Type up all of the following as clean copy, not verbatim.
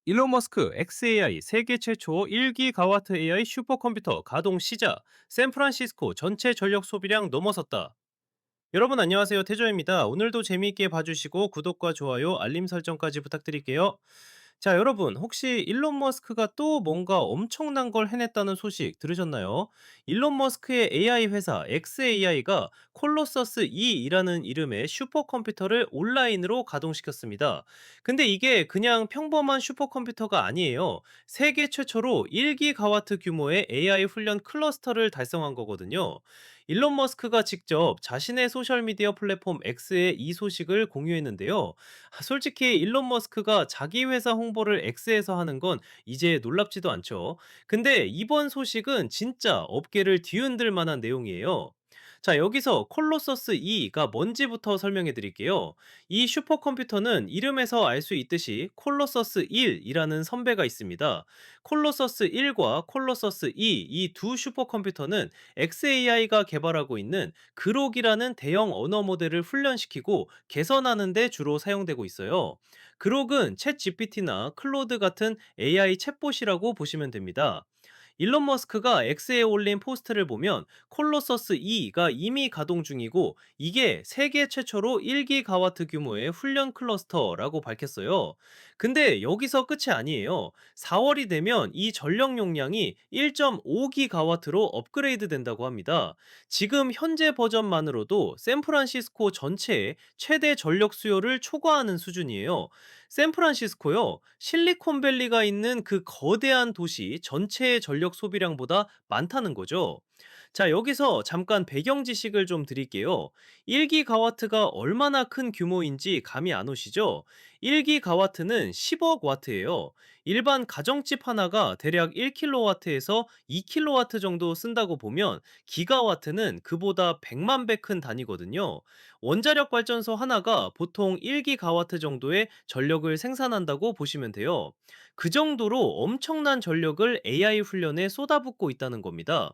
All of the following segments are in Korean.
일론 머스크 XAI 세계 최초 1기가와트 AI 슈퍼컴퓨터 가동 시작. 샌프란시스코 전체 전력 소비량 넘어섰다. 여러분 안녕하세요. 태조입니다. 오늘도 재미있게 봐주시고 구독과 좋아요, 알림 설정까지 부탁드릴게요. 자, 여러분 혹시 일론 머스크가 또 뭔가 엄청난 걸 해냈다는 소식 들으셨나요? 일론 머스크의 AI 회사 XAI가 콜로서스 2이라는 이름의 슈퍼컴퓨터를 온라인으로 가동시켰습니다. 근데 이게 그냥 평범한 슈퍼컴퓨터가 아니에요. 세계 최초로 1기가와트 규모의 AI 훈련 클러스터를 달성한 거거든요. 일론 머스크가 직접 자신의 소셜미디어 플랫폼 X에 이 소식을 공유했는데요. 솔직히 일론 머스크가 자기 회사 홍보를 X에서 하는 건 이제 놀랍지도 않죠. 근데 이번 소식은 진짜 업계를 뒤흔들 만한 내용이에요. 자, 여기서 콜로서스 2가 뭔지부터 설명해 드릴게요. 이 슈퍼컴퓨터는 이름에서 알 수 있듯이 콜로서스 1이라는 선배가 있습니다. 콜로서스 1과 콜로서스 2, 이 두 슈퍼컴퓨터는 XAI가 개발하고 있는 그록이라는 대형 언어 모델을 훈련시키고 개선하는 데 주로 사용되고 있어요. 그록은 챗 GPT나 클로드 같은 AI 챗봇이라고 보시면 됩니다. 일론 머스크가 X에 올린 포스트를 보면 콜로서스 2가 이미 가동 중이고 이게 세계 최초로 1기가와트 규모의 훈련 클러스터라고 밝혔어요. 근데 여기서 끝이 아니에요. 4월이 되면 이 전력 용량이 1.5기가와트로 업그레이드 된다고 합니다. 지금 현재 버전만으로도 샌프란시스코 전체의 최대 전력 수요를 초과하는 수준이에요. 샌프란시스코요, 실리콘밸리가 있는 그 거대한 도시 전체의 전력 소비량보다 많다는 거죠. 자, 여기서 잠깐 배경 지식을 좀 드릴게요. 1기가와트가 얼마나 큰 규모인지 감이 안 오시죠? 1기가와트는 10억 와트예요. 일반 가정집 하나가 대략 1kW에서 2kW 정도 쓴다고 보면 기가와트는 그보다 100만 배 큰 단위거든요. 원자력 발전소 하나가 보통 1기가와트 정도의 전력을 생산한다고 보시면 돼요. 그 정도로 엄청난 전력을 AI 훈련에 쏟아붓고 있다는 겁니다.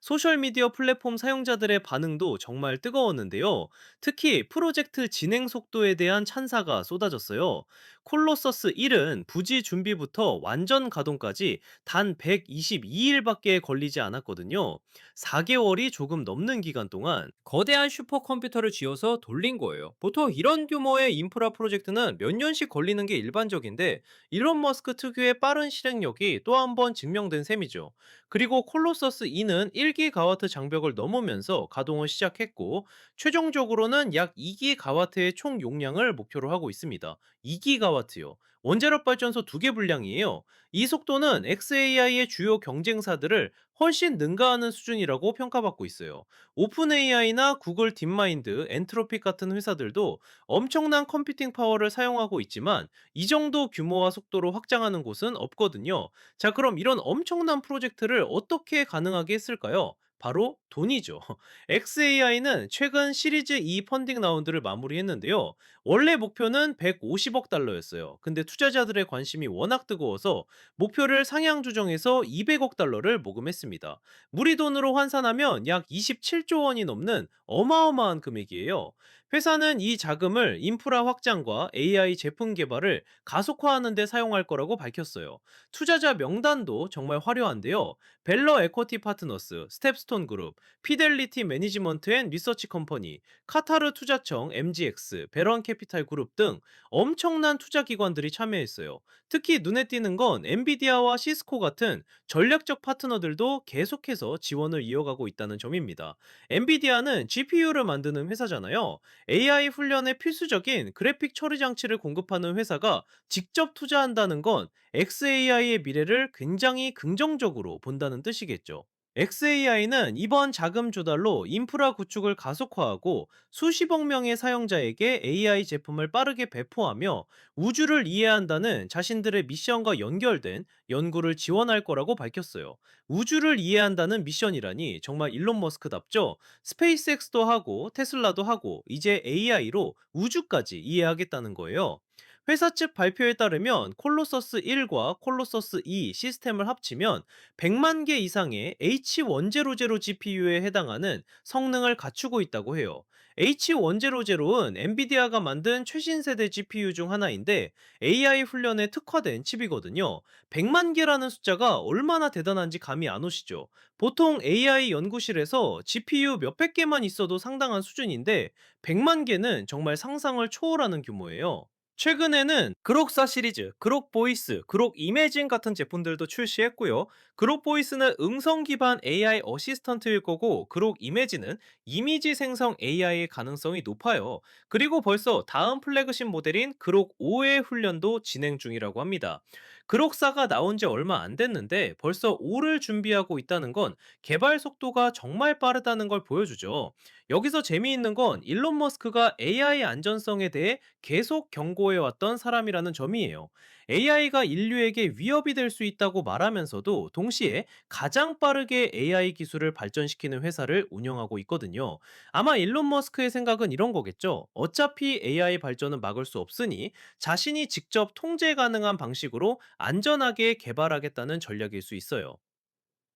소셜미디어 플랫폼 사용자들의 반응도 정말 뜨거웠는데요. 특히 프로젝트 진행 속도에 대한 찬사가 쏟아졌어요. 콜로서스 1은 부지 준비부터 완전 가동까지 단 122일밖에 걸리지 않았거든요. 4개월이 조금 넘는 기간 동안 거대한 슈퍼컴퓨터를 쥐어서 돌린 거예요. 보통 이런 규모의 인프라 프로젝트는 몇 년씩 걸리는 게 일반적인데 일론 머스크 특유의 빠른 실행력이 또 한 번 증명된 셈이죠. 그리고 콜로서스 2는 1기가와트 장벽을 넘으면서 가동을 시작했고 최종적으로는 약 2기가와트의 총 용량을 목표로 하고 있습니다. 2기가와트요. 원자력 발전소 2개 분량이에요. 이 속도는 XAI의 주요 경쟁사들을 훨씬 능가하는 수준이라고 평가받고 있어요. 오픈 AI나 구글 딥마인드, 엔트로픽 같은 회사들도 엄청난 컴퓨팅 파워를 사용하고 있지만 이 정도 규모와 속도로 확장하는 곳은 없거든요. 자, 그럼 이런 엄청난 프로젝트를 어떻게 가능하게 했을까요? 바로 돈이죠. XAI는 최근 시리즈 2 펀딩 라운드를 마무리했는데요. 원래 목표는 150억 달러였어요. 근데 투자자들의 관심이 워낙 뜨거워서 목표를 상향 조정해서 200억 달러를 모금했습니다. 무리 돈으로 환산하면 약 27조 원이 넘는 어마어마한 금액이에요. 회사는 이 자금을 인프라 확장과 AI 제품 개발을 가속화하는 데 사용할 거라고 밝혔어요. 투자자 명단도 정말 화려한데요. 벨러 에쿼티 파트너스, 스텝스톤 그룹, 피델리티 매니지먼트 앤 리서치 컴퍼니, 카타르 투자청 MGX, 베런 캐피탈 그룹 등 엄청난 투자 기관들이 참여했어요. 특히 눈에 띄는 건 엔비디아와 시스코 같은 전략적 파트너들도 계속해서 지원을 이어가고 있다는 점입니다. 엔비디아는 GPU를 만드는 회사잖아요. AI 훈련에 필수적인 그래픽 처리 장치를 공급하는 회사가 직접 투자한다는 건 XAI의 미래를 굉장히 긍정적으로 본다는 뜻이겠죠. XAI는 이번 자금 조달로 인프라 구축을 가속화하고 수십억 명의 사용자에게 AI 제품을 빠르게 배포하며 우주를 이해한다는 자신들의 미션과 연결된 연구를 지원할 거라고 밝혔어요. 우주를 이해한다는 미션이라니 정말 일론 머스크답죠? 스페이스X도 하고 테슬라도 하고 이제 AI로 우주까지 이해하겠다는 거예요. 회사 측 발표에 따르면 콜로서스 1과 콜로서스 2 시스템을 합치면 100만 개 이상의 H100 GPU에 해당하는 성능을 갖추고 있다고 해요. H100은 엔비디아가 만든 최신 세대 GPU 중 하나인데 AI 훈련에 특화된 칩이거든요. 100만 개라는 숫자가 얼마나 대단한지 감이 안 오시죠? 보통 AI 연구실에서 GPU 몇백 개만 있어도 상당한 수준인데 100만 개는 정말 상상을 초월하는 규모예요. 최근에는 그록사 시리즈, 그록 보이스, 그록 이매진 같은 제품들도 출시했고요. 그록 보이스는 음성 기반 AI 어시스턴트일 거고, 그록 이매진은 이미지 생성 AI의 가능성이 높아요. 그리고 벌써 다음 플래그십 모델인 그록 5의 훈련도 진행 중이라고 합니다. 그록사가 나온 지 얼마 안 됐는데 벌써 5를 준비하고 있다는 건 개발 속도가 정말 빠르다는 걸 보여주죠. 여기서 재미있는 건 일론 머스크가 AI 안전성에 대해 계속 경고해왔던 사람이라는 점이에요. AI가 인류에게 위협이 될 수 있다고 말하면서도 동시에 가장 빠르게 AI 기술을 발전시키는 회사를 운영하고 있거든요. 아마 일론 머스크의 생각은 이런 거겠죠. 어차피 AI 발전은 막을 수 없으니 자신이 직접 통제 가능한 방식으로 안전하게 개발하겠다는 전략일 수 있어요.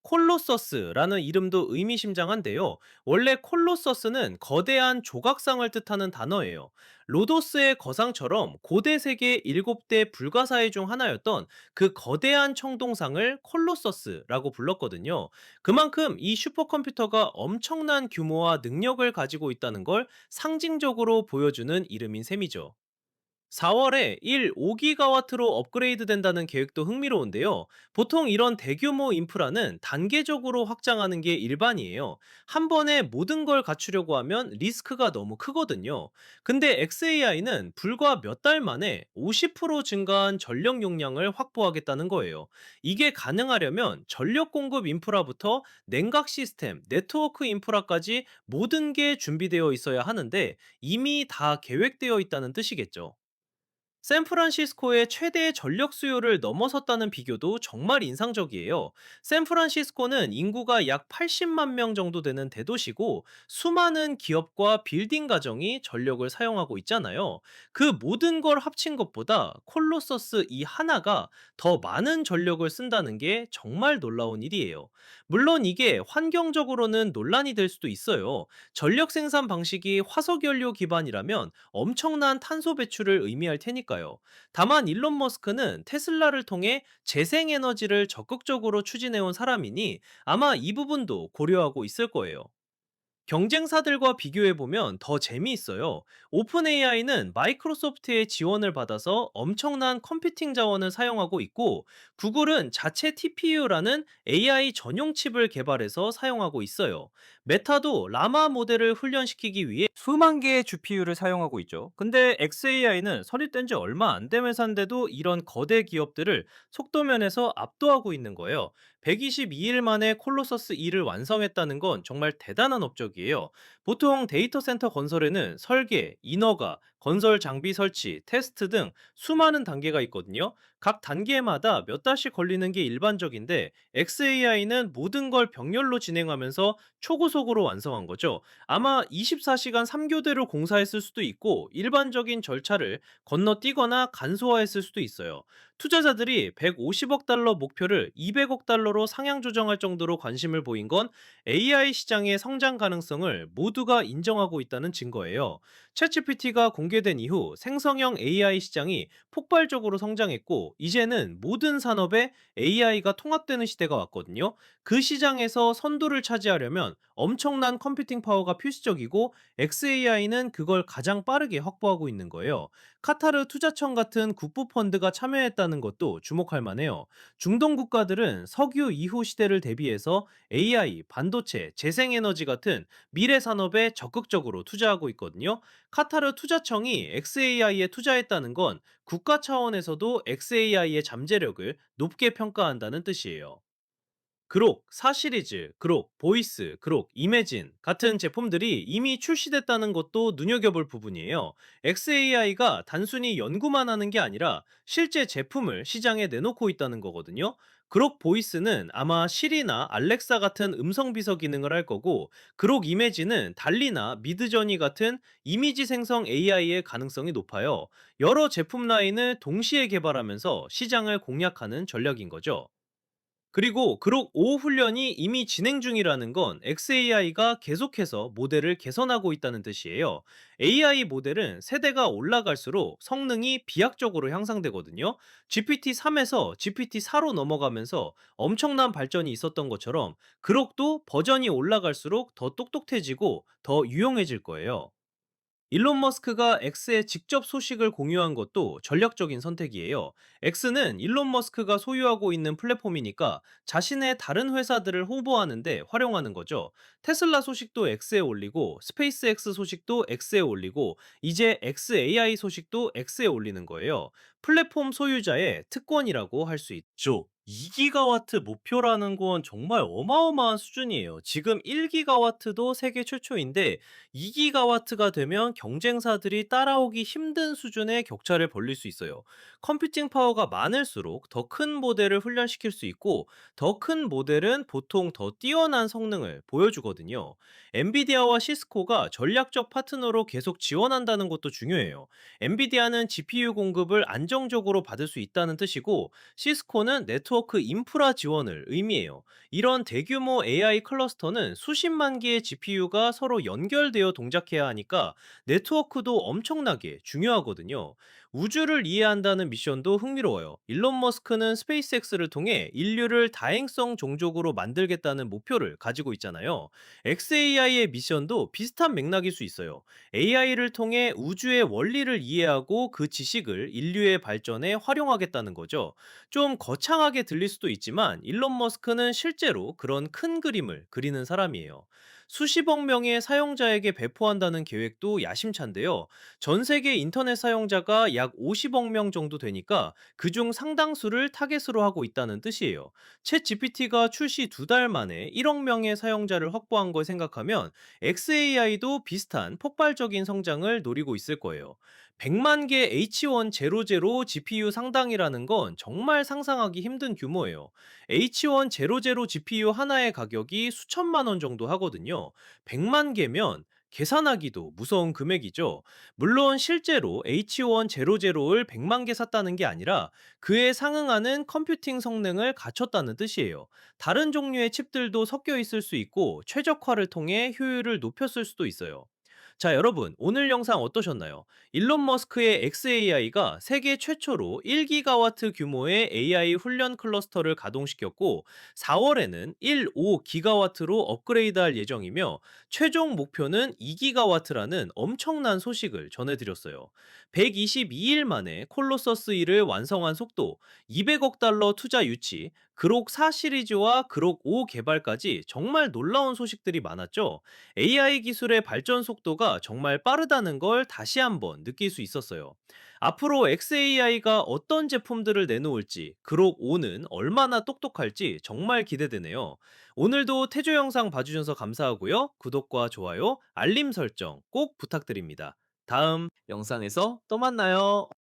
콜로서스라는 이름도 의미심장한데요. 원래 콜로서스는 거대한 조각상을 뜻하는 단어예요. 로도스의 거상처럼 고대 세계 7대 불가사의 중 하나였던 그 거대한 청동상을 콜로서스라고 불렀거든요. 그만큼 이 슈퍼컴퓨터가 엄청난 규모와 능력을 가지고 있다는 걸 상징적으로 보여주는 이름인 셈이죠. 4월에 5기가와트로 업그레이드 된다는 계획도 흥미로운데요. 보통 이런 대규모 인프라는 단계적으로 확장하는 게 일반이에요. 한 번에 모든 걸 갖추려고 하면 리스크가 너무 크거든요. 근데 xAI는 불과 몇 달 만에 50% 증가한 전력 용량을 확보하겠다는 거예요. 이게 가능하려면 전력 공급 인프라부터 냉각 시스템, 네트워크 인프라까지 모든 게 준비되어 있어야 하는데 이미 다 계획되어 있다는 뜻이겠죠. 샌프란시스코의 최대 전력 수요를 넘어섰다는 비교도 정말 인상적이에요. 샌프란시스코는 인구가 약 80만 명 정도 되는 대도시고 수많은 기업과 빌딩 가정이 전력을 사용하고 있잖아요. 그 모든 걸 합친 것보다 콜로서스 이 하나가 더 많은 전력을 쓴다는 게 정말 놀라운 일이에요. 물론 이게 환경적으로는 논란이 될 수도 있어요. 전력 생산 방식이 화석연료 기반이라면 엄청난 탄소 배출을 의미할 테니까요. 다만 일론 머스크는 테슬라를 통해 재생에너지를 적극적으로 추진해온 사람이니 아마 이 부분도 고려하고 있을 거예요. 경쟁사들과 비교해보면 더 재미있어요. 오픈 AI는 마이크로소프트의 지원을 받아서 엄청난 컴퓨팅 자원을 사용하고 있고, 구글은 자체 TPU라는 AI 전용 칩을 개발해서 사용하고 있어요. 메타도 라마 모델을 훈련시키기 위해 수만 개의 GPU를 사용하고 있죠. 근데 xAI는 설립된 지 얼마 안 된 회사인데도 이런 거대 기업들을 속도면에서 압도하고 있는 거예요. 122일 만에 콜로서스 2를 완성했다는 건 정말 대단한 업적이에요. 보통 데이터 센터 건설에는 설계, 인허가, 건설 장비 설치, 테스트 등 수많은 단계가 있거든요. 각 단계마다 몇 달씩 걸리는 게 일반적인데 xAI는 모든 걸 병렬로 진행하면서 초고속으로 완성한 거죠. 아마 24시간 3교대로 공사했을 수도 있고 일반적인 절차를 건너뛰거나 간소화했을 수도 있어요. 투자자들이 150억 달러 목표를 200억 달러로 상향 조정할 정도로 관심을 보인 건 AI 시장의 성장 가능성을 모두가 인정하고 있다는 증거예요. 챗GPT가 공개된 이후 생성형 AI 시장이 폭발적으로 성장했고, 이제는 모든 산업에 AI가 통합되는 시대가 왔거든요. 그 시장에서 선두를 차지하려면 엄청난 컴퓨팅 파워가 필수적이고, xAI는 그걸 가장 빠르게 확보하고 있는 거예요. 카타르 투자청 같은 국부 펀드가 참여했다는 것도 주목할 만해요. 중동 국가들은 석유 이후 시대를 대비해서 AI, 반도체, 재생에너지 같은 미래 산업에 적극적으로 투자하고 있거든요. 카타르 투자청이 xAI에 투자했다는 건 국가 차원에서도 xAI의 잠재력을 높게 평가한다는 뜻이에요. 그록, 4 시리즈, 그록, 보이스, 그록, 이매진 같은 제품들이 이미 출시됐다는 것도 눈여겨볼 부분이에요. XAI가 단순히 연구만 하는 게 아니라 실제 제품을 시장에 내놓고 있다는 거거든요. 그록 보이스는 아마 시리나 알렉사 같은 음성 비서 기능을 할 거고, 그록 이매지는 달리나 미드저니 같은 이미지 생성 AI의 가능성이 높아요. 여러 제품 라인을 동시에 개발하면서 시장을 공략하는 전략인 거죠. 그리고 그록 5 훈련이 이미 진행 중이라는 건 XAI가 계속해서 모델을 개선하고 있다는 뜻이에요. AI 모델은 세대가 올라갈수록 성능이 비약적으로 향상되거든요. GPT-3에서 GPT-4로 넘어가면서 엄청난 발전이 있었던 것처럼 그록도 버전이 올라갈수록 더 똑똑해지고 더 유용해질 거예요. 일론 머스크가 X에 직접 소식을 공유한 것도 전략적인 선택이에요. X는 일론 머스크가 소유하고 있는 플랫폼이니까 자신의 다른 회사들을 홍보하는데 활용하는 거죠. 테슬라 소식도 X에 올리고, 스페이스X 소식도 X에 올리고, 이제 XAI 소식도 X에 올리는 거예요. 플랫폼 소유자의 특권이라고 할 수 있죠. 2기가와트 목표라는 건 정말 어마어마한 수준이에요. 지금 1기가와트도 세계 최초인데 2기가와트가 되면 경쟁사들이 따라오기 힘든 수준의 격차를 벌릴 수 있어요. 컴퓨팅 파워가 많을수록 더 큰 모델을 훈련시킬 수 있고, 더 큰 모델은 보통 더 뛰어난 성능을 보여주거든요. 엔비디아와 시스코가 전략적 파트너로 계속 지원한다는 것도 중요해요. 엔비디아는 GPU 공급을 안정적으로 받을 수 있다는 뜻이고, 시스코는 네트워크 인프라 지원을 의미해요. 이런 대규모 AI 클러스터는 수십만 개의 GPU가 서로 연결되어 동작해야 하니까 네트워크도 엄청나게 중요하거든요. 우주를 이해한다는 미션도 흥미로워요. 일론 머스크는 스페이스X를 통해 인류를 다행성 종족으로 만들겠다는 목표를 가지고 있잖아요. XAI의 미션도 비슷한 맥락일 수 있어요. AI를 통해 우주의 원리를 이해하고 그 지식을 인류의 발전에 활용하겠다는 거죠. 좀 거창하게 들릴 수도 있지만 일론 머스크는 실제로 그런 큰 그림을 그리는 사람이에요. 수십억 명의 사용자에게 배포한다는 계획도 야심찬데요. 전 세계 인터넷 사용자가 약 50억 명 정도 되니까 그중 상당수를 타겟으로 하고 있다는 뜻이에요. 챗 GPT가 출시 2달 만에 1억 명의 사용자를 확보한 걸 생각하면 XAI도 비슷한 폭발적인 성장을 노리고 있을 거예요. 100만 개 H1 제로제로 GPU 상당이라는 건 정말 상상하기 힘든 규모예요. H1 제로제로 GPU 하나의 가격이 수천만 원 정도 하거든요. 100만 개면 계산하기도 무서운 금액이죠. 물론 실제로 H1 제로제로를 100만 개 샀다는 게 아니라 그에 상응하는 컴퓨팅 성능을 갖췄다는 뜻이에요. 다른 종류의 칩들도 섞여 있을 수 있고 최적화를 통해 효율을 높였을 수도 있어요. 자, 여러분, 오늘 영상 어떠셨나요? 일론 머스크의 XAI가 세계 최초로 1기가와트 규모의 AI 훈련 클러스터를 가동시켰고, 4월에는 1.5기가와트로 업그레이드할 예정이며, 최종 목표는 2기가와트라는 엄청난 소식을 전해드렸어요. 122일 만에 콜로서스 1을 완성한 속도, 200억 달러 투자 유치, 그록 4 시리즈와 그록 5 개발까지 정말 놀라운 소식들이 많았죠. AI 기술의 발전 속도가 정말 빠르다는 걸 다시 한번 느낄 수 있었어요. 앞으로 XAI가 어떤 제품들을 내놓을지, 그록 5는 얼마나 똑똑할지 정말 기대되네요. 오늘도 태조 영상 봐주셔서 감사하고요. 구독과 좋아요, 알림 설정 꼭 부탁드립니다. 다음 영상에서 또 만나요.